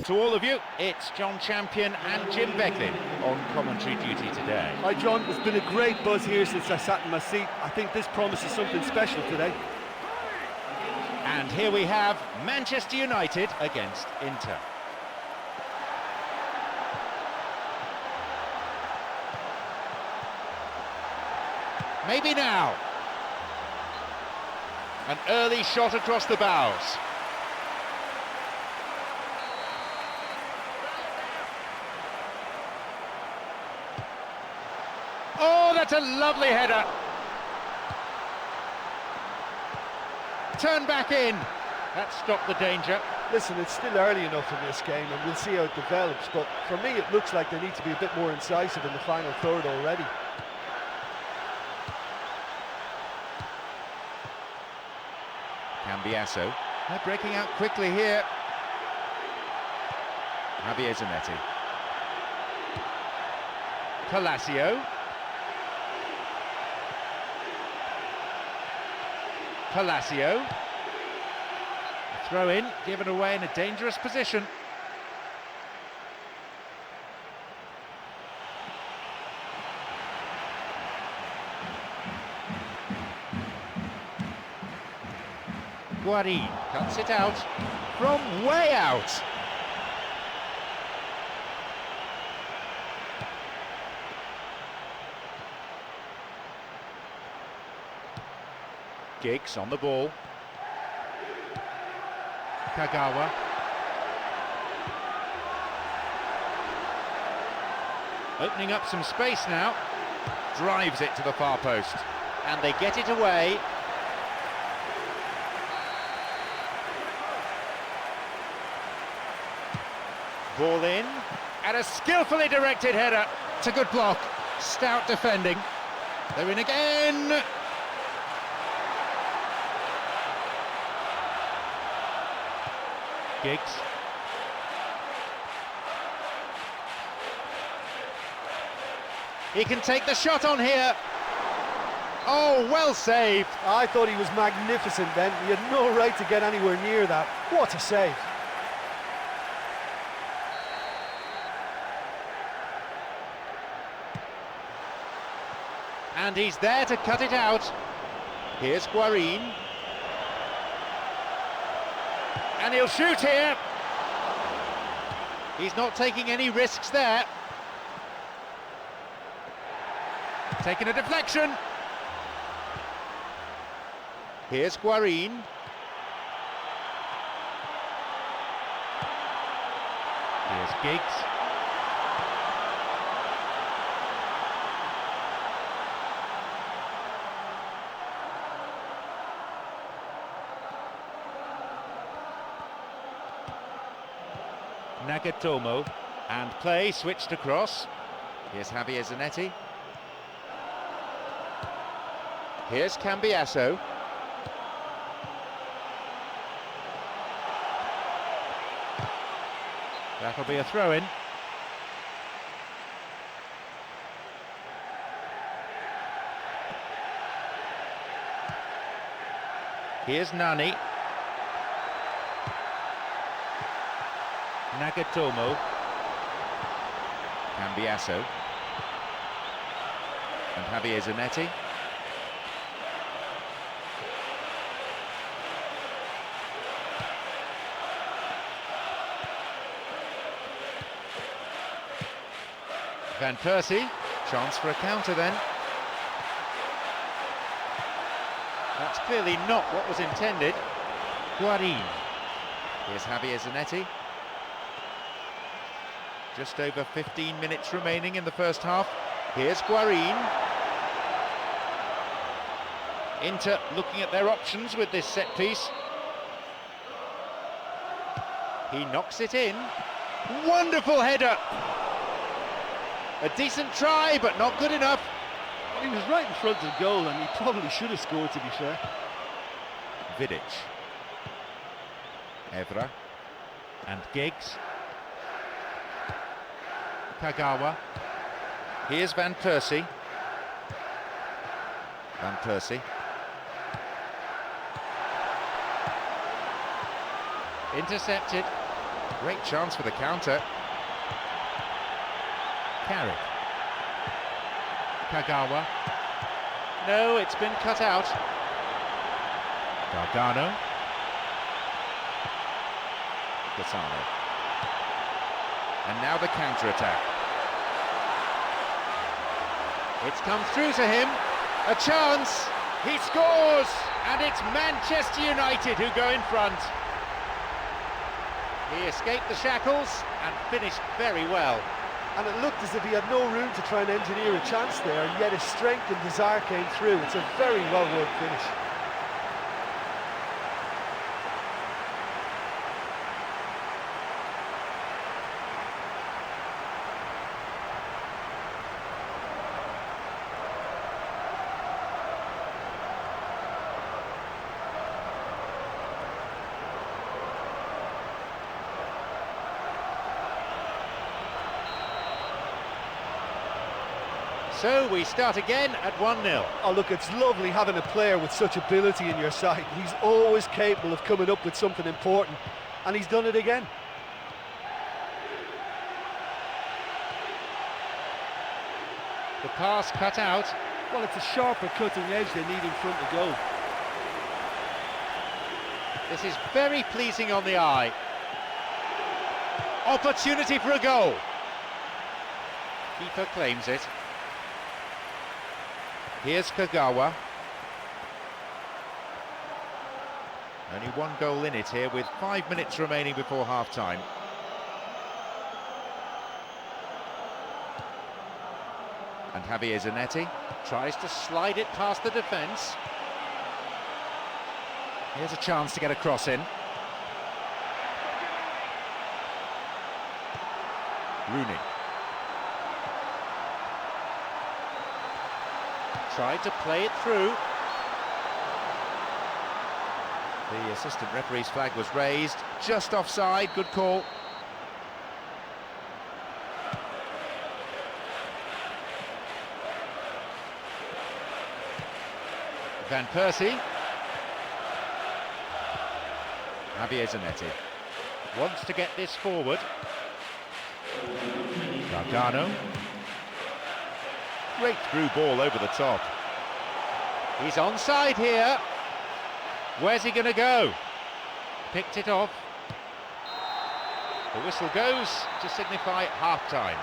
To all of you, it's John Champion and Jim Becklin on commentary duty today. Hi John, there's been a great buzz here since I sat in my seat. I think this promises something special today. And here we have Manchester United against Inter. Maybe now. An early shot across the bows. Oh, that's a lovely header. Turn back in. That stopped the danger. Listen, it's still early enough in this game and we'll see how it develops, but for me it looks like they need to be a bit more incisive in the final third already. Cambiasso. They're breaking out quickly here. Javier Zanetti. Palacio. Palacio. A throw in, given away in a dangerous position. Guarin cuts it out from way out. Giggs on the ball. Kagawa. Opening up some space now. Drives it to the far post. And they get it away. Ball in. And a skillfully directed header. It's a good block. Stout defending. They're in again. Giggs. He can take the shot on here. Oh, well saved. I thought he was magnificent then. He had no right to get anywhere near that. What a save. And he's there to cut it out. Here's Guarin. And he'll shoot here. He's not taking any risks there. Taking a deflection. Here's Guarin. Here's Giggs. Nagatomo, and play switched across. Here's Javier Zanetti. Here's Cambiasso. That'll be a throw-in. Here's Nani. Nagatomo. Cambiasso. And Javier Zanetti. Vanpersie. Chance for a counter then. That's clearly not what was intended. Guarin. Here's Javier Zanetti. Just over 15 minutes remaining in the first half. Here's Guarin. Inter looking at their options with this set piece. He knocks it in. Wonderful header! A decent try, but not good enough. He was right in front of the goal and he probably should have scored, to be fair. Vidic. Evra. And Giggs. Kagawa. Here's Vanpersie. Vanpersie. Intercepted. Great chance for the counter. Carried. Kagawa. No, it's been cut out. Gargano. Gasano. And now the counter-attack. It's come through to him. A chance. He scores! And it's Manchester United who go in front. He escaped the shackles and finished very well. And it looked as if he had no room to try and engineer a chance there, and yet his strength and desire came through. It's a very well-worked finish. So we start again at 1-0. Oh look, it's lovely having a player with such ability in your side. He's always capable of coming up with something important, and he's done it again. The pass cut out. Well, it's a sharper cutting edge they need in front of goal. This is very pleasing on the eye. Opportunity for a goal. Keeper claims it. Here's Kagawa. Only one goal in it here with 5 minutes remaining before half-time. And Javier Zanetti tries to slide it past the defence. Here's a chance to get a cross in. Rooney. Tried to play it through. The assistant referee's flag was raised, just offside, good call. Vanpersie. Javier Zanetti wants to get this forward. Gargano. Great through ball over the top. He's onside here. Where's he going to go? Picked it off. The whistle goes to signify half-time.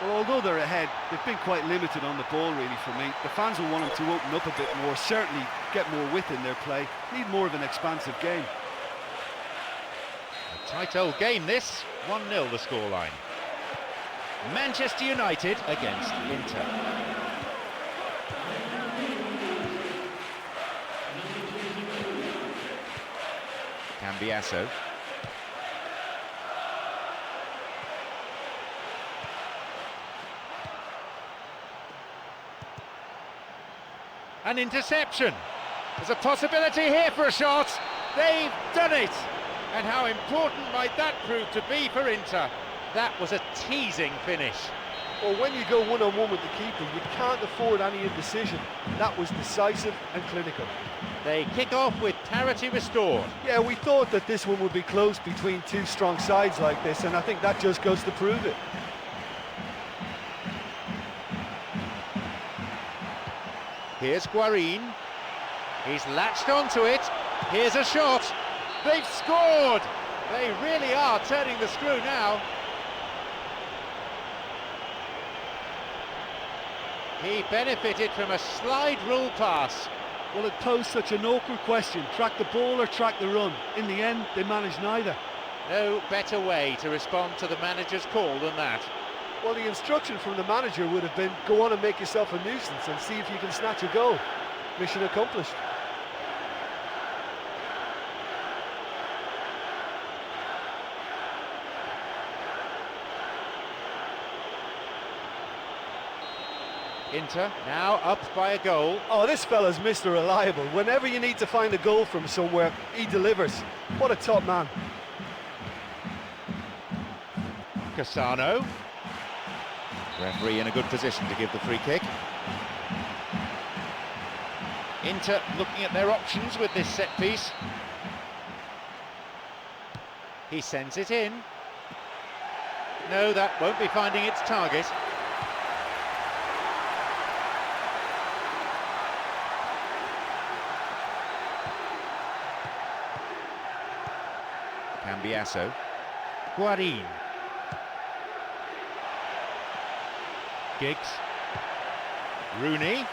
Well, although they're ahead, they've been quite limited on the ball, really, for me. The fans will want them to open up a bit more, certainly get more width in their play, need more of an expansive game. A tight old game this, 1-0 the scoreline. Manchester United against Inter. Cambiasso. An interception. There's a possibility here for a shot. They've done it. And how important might that prove to be for Inter? That was a teasing finish. Well, when you go one-on-one with the keeper, you can't afford any indecision. That was decisive and clinical. They kick off with parity restored. Yeah, we thought that this one would be close between two strong sides like this, and I think that just goes to prove it. Here's Guarin. He's latched onto it. Here's a shot. They've scored. They really are turning the screw now. He benefited from a slide rule pass. Well, it posed such an awkward question, track the ball or track the run. In the end, they managed neither. No better way to respond to the manager's call than that. Well, the instruction from the manager would have been, go on and make yourself a nuisance and see if you can snatch a goal. Mission accomplished. Inter now up by a goal. Oh, this fella's Mr. Reliable. Whenever you need to find a goal from somewhere, he delivers. What a top man. Cassano. Referee in a good position to give the free kick. Inter looking at their options with this set piece. He sends it in. No, that won't be finding its target. Cambiasso. Guarin. Giggs. Rooney.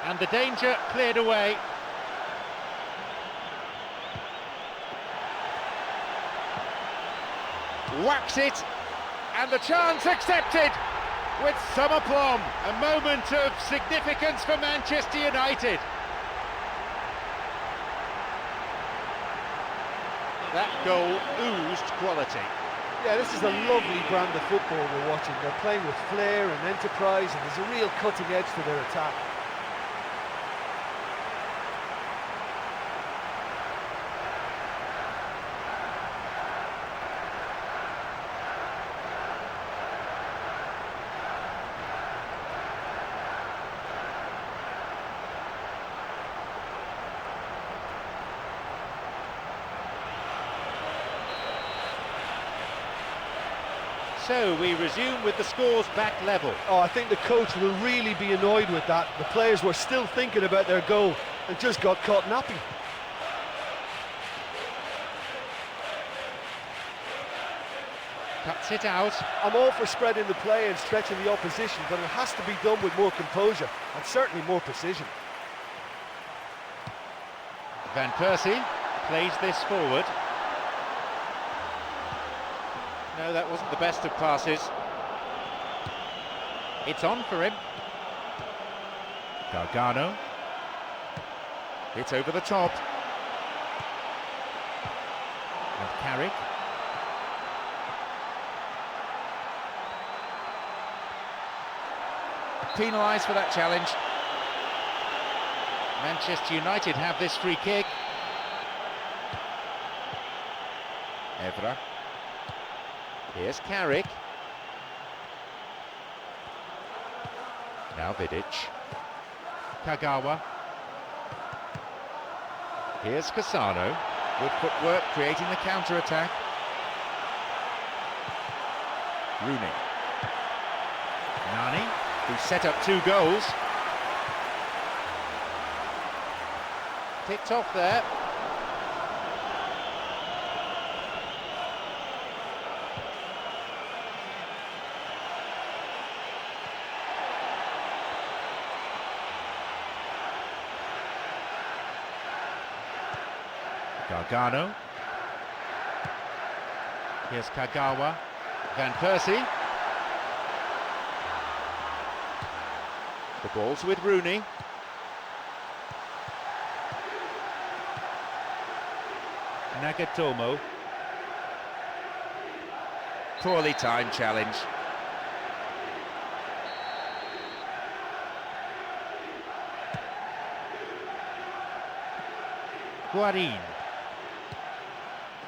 And the danger cleared away. Whacks it, and the chance accepted with some aplomb. A moment of significance for Manchester United. That goal oozed quality. Yeah, this is a lovely brand of football we're watching. They're playing with flair and enterprise, and there's a real cutting edge to their attack. So we resume with the scores back level. Oh, I think the coach will really be annoyed with that. The players were still thinking about their goal and just got caught napping. Cuts it out. I'm all for spreading the play and stretching the opposition, but it has to be done with more composure and certainly more precision. Van Persie plays this forward. No, that wasn't the best of passes. It's on for him. Gargano. It's over the top. And Carrick. Penalised for that challenge. Manchester United have this free kick. Evra. Here's Carrick. Now Vidic. Kagawa. Here's Cassano. Good footwork creating the counter-attack. Rooney. Nani, who set up 2 goals. Picked off there. Gargano. Here's Kagawa. Van Persie. The ball's with Rooney. Nagatomo. Poorly timed challenge. Guarin.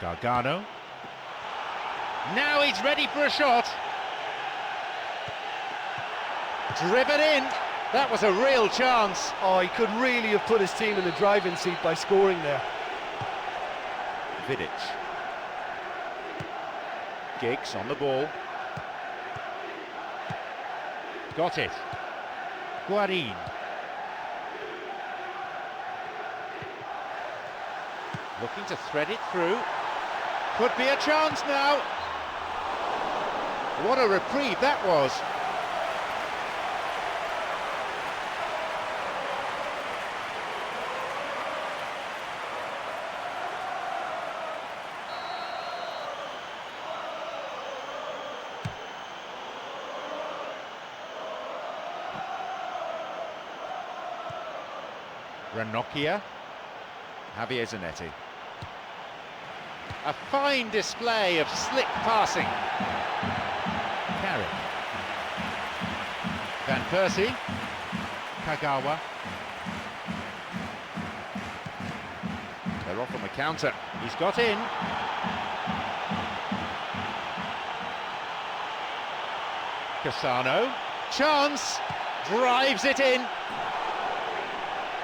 Gargano. Now he's ready for a shot. Driven in. That was a real chance. Oh, he could really have put his team in the driving seat by scoring there. Vidic. Giggs on the ball. Got it. Guarin. Looking to thread it through. Could be a chance now. What a reprieve that was. Ranocchia. Javier Zanetti. A fine display of slick passing. Carrick. Van Persie. Kagawa. They're off on the counter. He's got in. Cassano, chance, drives it in.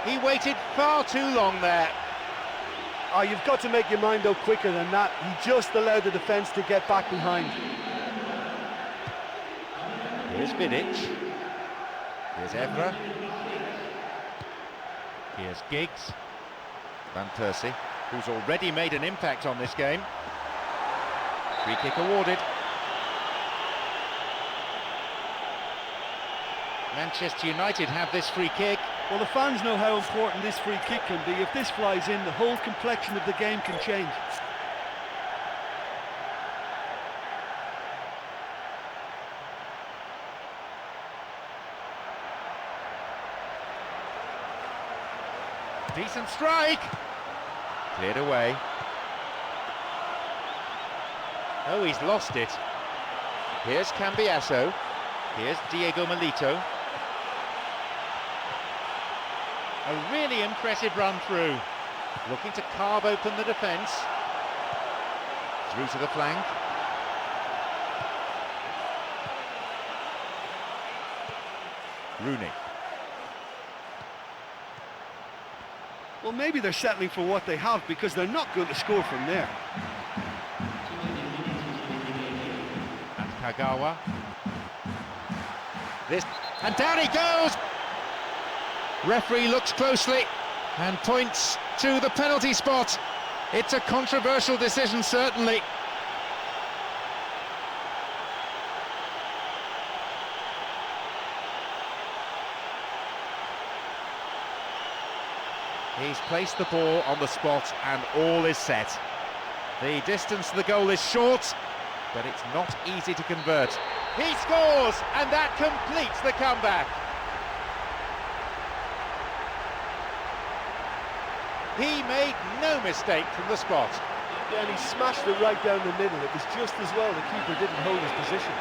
He waited far too long there. Oh, you've got to make your mind up quicker than that. He just allowed the defence to get back behind. Here's Vidic. Here's Evra. Here's Giggs. Vanpersie, who's already made an impact on this game. Free kick awarded. Manchester United have this free kick. Well, the fans know how important this free kick can be. If this flies in, the whole complexion of the game can change. Decent strike. Cleared away. Oh, he's lost it. Here's Cambiasso. Here's Diego Milito. A really impressive run through. Looking to carve open the defence. Through to the flank. Rooney. Well, maybe they're settling for what they have because they're not going to score from there. And Kagawa. And down he goes! Referee looks closely and points to the penalty spot. It's a controversial decision, certainly. He's placed the ball on the spot and all is set. The distance to the goal is short, but it's not easy to convert. He scores, and that completes the comeback. He made no mistake from the spot. Yeah, and he smashed it right down the middle. It was just as well the keeper didn't hold his position.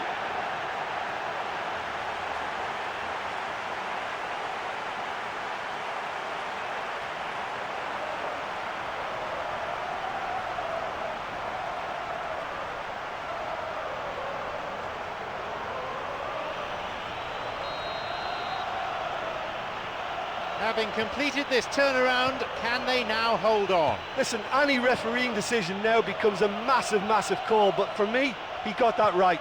Having completed this turnaround, can they now hold on? Listen, any refereeing decision now becomes a massive, massive call, but for me, he got that right.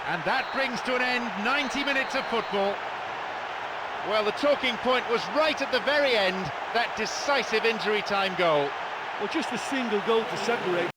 And that brings to an end 90 minutes of football. Well, the talking point was right at the very end, that decisive injury time goal. Well, just a single goal to separate.